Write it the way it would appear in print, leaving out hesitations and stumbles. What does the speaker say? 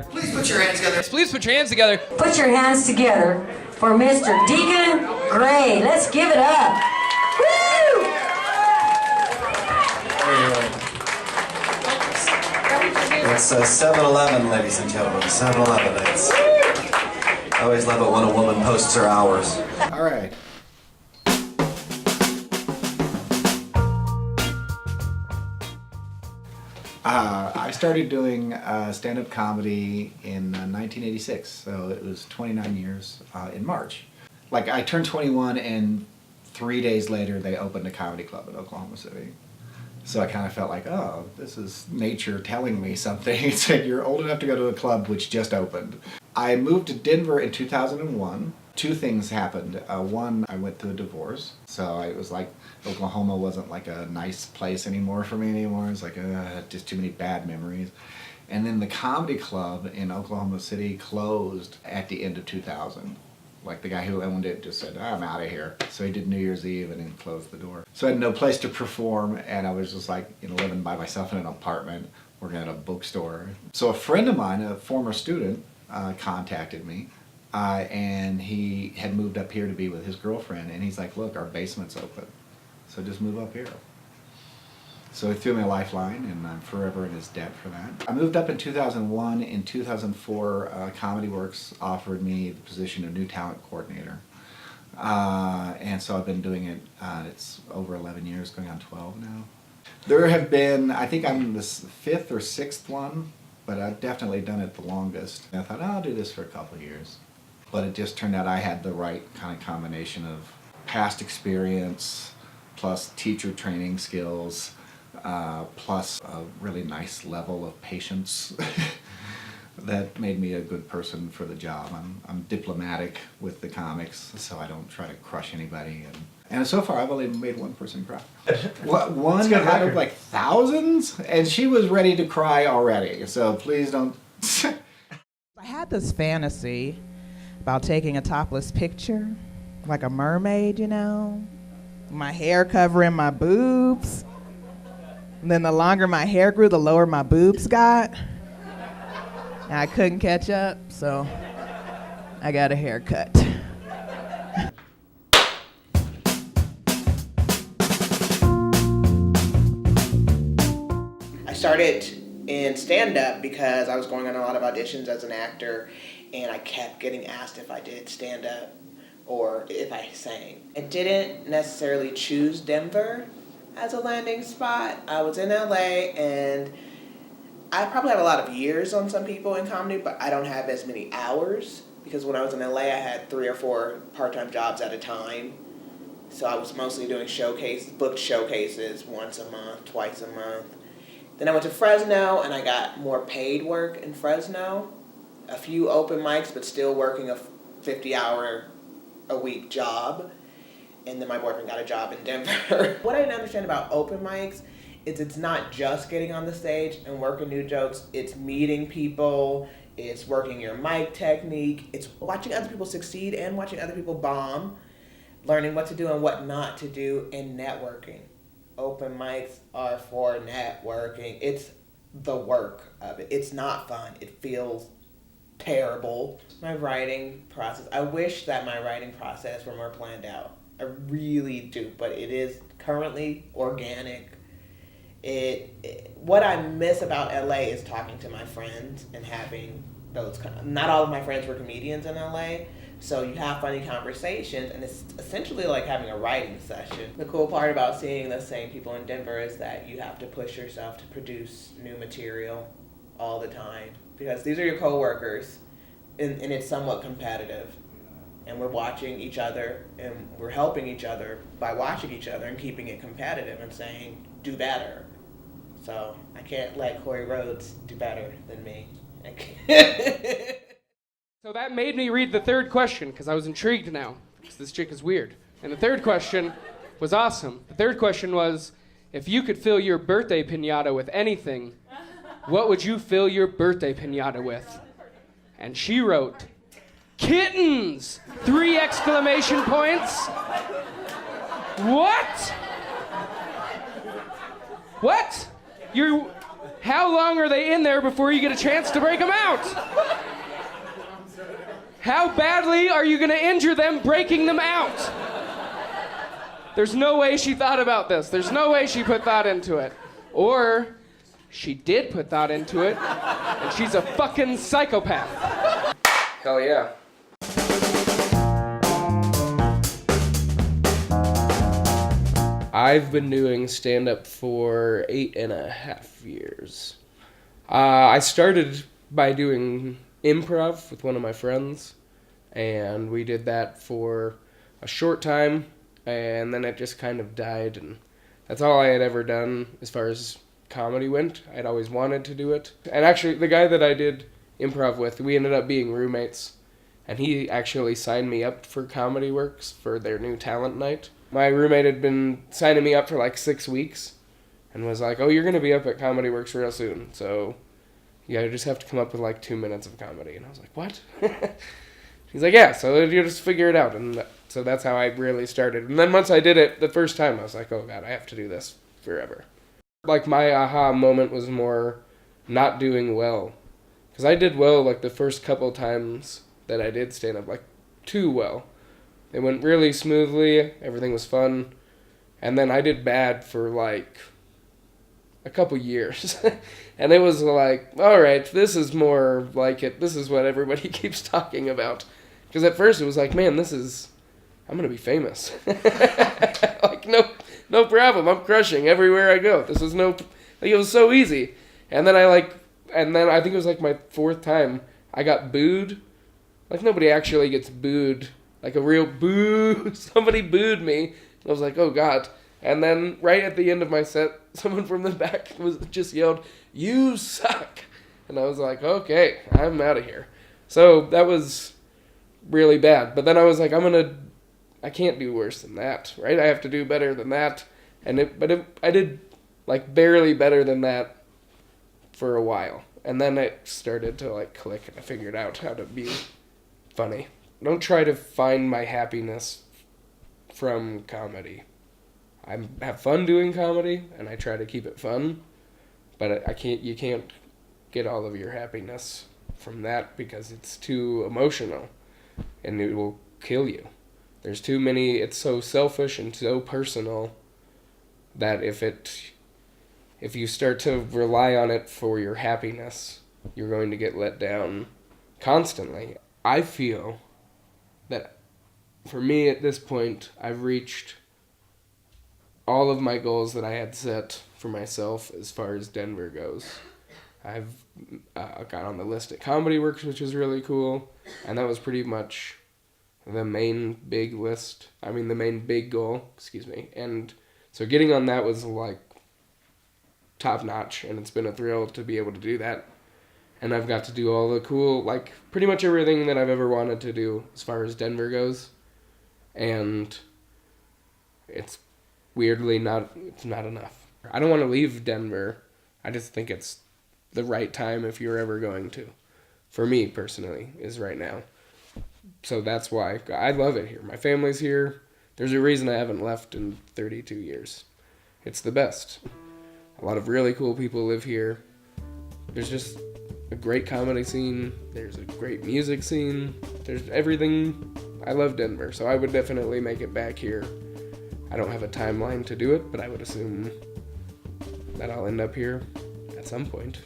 together. Please put your hands together. Please put your hands together. Put your hands together for Mr. Deacon Gray. Let's give it up. Woo! It's 7-Eleven, ladies and gentlemen. 7-Eleven. I always love it when a woman posts her hours. All right. I started doing stand-up comedy in 1986, so it was 29 years in March. Like, I turned 21 and 3 days later they opened a comedy club in Oklahoma City. So I kind of felt like, oh, this is nature telling me something. It said, you're old enough to go to a club which just opened. I moved to Denver in 2001. Two things happened. One, I went through a divorce. So it was like Oklahoma wasn't like a nice place anymore for me anymore. It was like just too many bad memories. And then the comedy club in Oklahoma City closed at the end of 2000. Like, the guy who owned it just said, I'm out of here. So he did New Year's Eve and then closed the door. So I had no place to perform, and I was just like, living by myself in an apartment, working at a bookstore. So a friend of mine, a former student, contacted me, and he had moved up here to be with his girlfriend, and he's like, look, our basement's open, so just move up here. So he threw me a lifeline, and I'm forever in his debt for that. I moved up in 2001. In 2004, Comedy Works offered me the position of new talent coordinator. And so I've been doing it, it's over 11 years, going on 12 now. There have been, I think I'm the fifth or sixth one, but I've definitely done it the longest. And I thought, I'll do this for a couple of years. But it just turned out I had the right kind of combination of past experience, plus teacher training skills, plus a really nice level of patience that made me a good person for the job. I'm diplomatic with the comics, so I don't try to crush anybody. And so far, I've only made one person cry. One out of like thousands, and she was ready to cry already. So please don't. I had this fantasy about taking a topless picture, like a mermaid, my hair covering my boobs. And then the longer my hair grew, the lower my boobs got. And I couldn't catch up, so I got a haircut. I started in stand-up because I was going on a lot of auditions as an actor, and I kept getting asked if I did stand-up or if I sang. I didn't necessarily choose Denver as a landing spot. I was in LA, and I probably have a lot of years on some people in comedy, but I don't have as many hours, because when I was in LA, I had 3 or 4 part-time jobs at a time. So I was mostly doing booked showcases once a month, twice a month. Then I went to Fresno, and I got more paid work in Fresno. A few open mics, but still working a 50-hour-a-week job. And then my boyfriend got a job in Denver. What I didn't understand about open mics is it's not just getting on the stage and working new jokes. It's meeting people. It's working your mic technique. It's watching other people succeed and watching other people bomb. Learning what to do and what not to do, and networking. Open mics are for networking. It's the work of it. It's not fun. It feels terrible. My writing process. I wish that my writing process were more planned out. I really do, but it is currently organic. What I miss about LA is talking to my friends and having those not all of my friends were comedians in LA, so you have funny conversations, and it's essentially like having a writing session. The cool part about seeing the same people in Denver is that you have to push yourself to produce new material all the time, because these are your coworkers, and it's somewhat competitive. And we're watching each other, and we're helping each other by watching each other and keeping it competitive and saying, do better. So I can't let Corey Rhodes do better than me. So that made me read the third question, because I was intrigued now, because this chick is weird. And the third question was awesome. The third question was, if you could fill your birthday piñata with anything, what would you fill your birthday piñata with? And she wrote, kittens! 3 exclamation points. What? What? How long are they in there before you get a chance to break them out? How badly are you going to injure them breaking them out? There's no way she thought about this. There's no way she put thought into it. Or she did put thought into it, and she's a fucking psychopath. Hell yeah. I've been doing stand-up for 8.5 years. I started by doing improv with one of my friends, and we did that for a short time, and then it just kind of died, and that's all I had ever done as far as comedy went. I'd always wanted to do it. And actually, the guy that I did improv with, we ended up being roommates, and he actually signed me up for Comedy Works for their new talent night. My roommate had been signing me up for like 6 weeks and was like, oh, you're going to be up at Comedy Works real soon, so yeah, you just have to come up with like 2 minutes of comedy. And I was like, what? He's like, yeah, so you just figure it out. And so that's how I really started. And then once I did it the first time, I was like, oh God, I have to do this forever. Like my aha moment was more not doing well. Because I did well like the first couple times that I did stand up, like too well. It went really smoothly, everything was fun, and then I did bad for like a couple years. And it was like, alright, this is more like it, this is what everybody keeps talking about. Because at first it was like, man, I'm gonna be famous. Like, no problem, I'm crushing everywhere I go. It was so easy. And then I think it was like my 4th time, I got booed. Like nobody actually gets booed. Like a real boo. Somebody booed me. I was like, oh God. And then right at the end of my set, someone from the back just yelled, you suck. And I was like, okay, I'm out of here. So that was really bad. But then I was like, I can't do worse than that, right? I have to do better than that. I did like barely better than that for a while. And then it started to like click and I figured out how to be funny. Don't try to find my happiness from comedy. I have fun doing comedy, and I try to keep it fun, but you can't get all of your happiness from that because it's too emotional, and it will kill you. There's too many, it's so selfish and so personal that if you start to rely on it for your happiness, you're going to get let down constantly. I feel that for me at this point, I've reached all of my goals that I had set for myself as far as Denver goes. I've got on the list at Comedy Works, which is really cool, and that was pretty much the main big goal, and so getting on that was like top notch, and it's been a thrill to be able to do that. And I've got to do all the cool, like, pretty much everything that I've ever wanted to do as far as Denver goes. And it's weirdly not enough. I don't want to leave Denver. I just think it's the right time if you're ever going to. For me, personally, is right now. So that's why. I love it here. My family's here. There's a reason I haven't left in 32 years. It's the best. A lot of really cool people live here. There's just a great comedy scene. There's a great music scene. There's everything. I love Denver, so I would definitely make it back here. I don't have a timeline to do it, but I would assume that I'll end up here at some point.